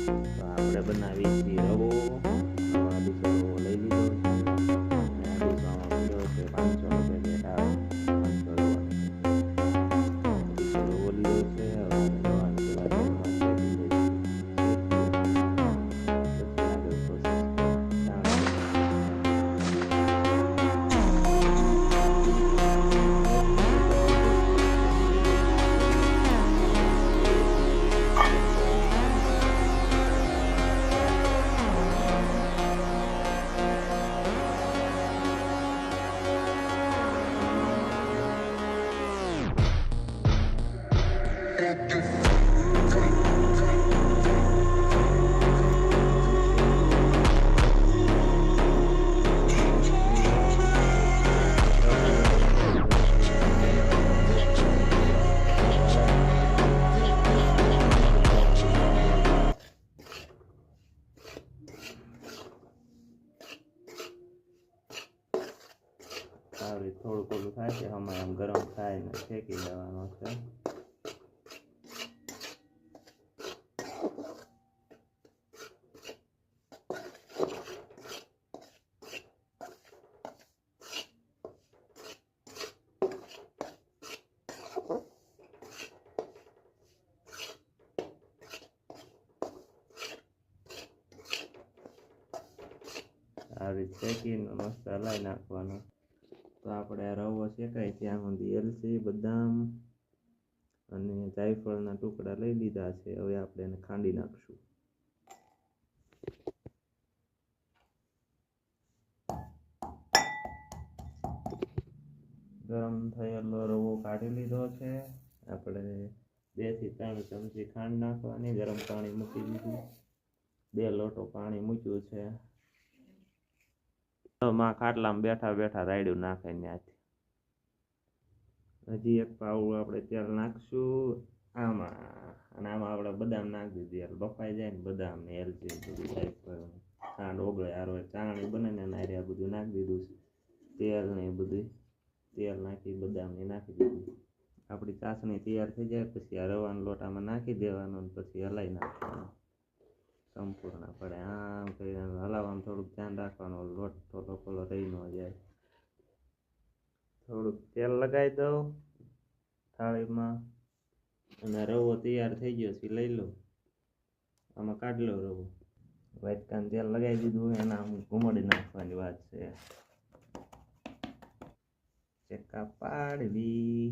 તો આપણે બનાવી છીએ રવો. આદિશો રવો લઈ લીધો છે અને આદિશોમાં મળ્યો છે 500 રૂપિયા રેટ આવે. 500 આદિશો રવો લીધો છે. હવે રવાને પેલા તેલમાં શેકી લઈશું. શેકી પછી આગળ પ્રોસેસ આવી થોડું થોડું થાય છે. આમાં આમ ગરમ થાય ને શેકી લેવાનો છે. આ રીતે શેકીને મસ્ત હલાવી નાખવાનો. તો આપણે આ રવો શેકાય ત્યાં સુધી એલચી, બદામ અને જાયફળના ટુકડા લઈ લીધા છે. હવે આપણે એને ખાંડી નાખશું. ગરમ થયેલો રવો કાઢી લીધો છે. આપણે 2 થી 3 ચમચી ખાંડ નાખવાની. ગરમ પાણી મૂકી દીધું. 2 લોટો પાણી મૂક્યું છે. માં ખાટલામાં બેઠા બેઠા રાયડું નાખે ત્યાંથી. હજી એક પાવડું આપણે તેલ નાખશું આમાં, અને આમાં આપણે બદામ નાખી દીધી. એટલે બફાઈ જાય ને બદામ ને એલચી બધું જાયફળ ખાંડ ઓગળે આરો ચાણી બને ને નારે આ બધું નાખી દીધું. તેલ ને એ બધું તેલ નાખી બદામ ને નાખી દીધું. આપણી ચાસણી તૈયાર થઈ જાય પછી આ રવાના લોટામાં નાખી દેવાનો અને પછી હલાવી નાખવાનો સંપૂર્ણ. પડે આમ કરીને હલાવવામાં થોડુંક ધ્યાન રાખવાનું, લોટ થોડો થોડો રહી ન જાય. થોડુંક તેલ લગાવી દઉં થાળીમાં અને રવો તૈયાર થઈ ગયો છે લઈ લો. આમાં કાઢી લો રવો. વાટકાને તેલ લગાવી દીધું. એના આમ ઘુમાડી નાખવાની વાત છે. ચેકા પાડવી.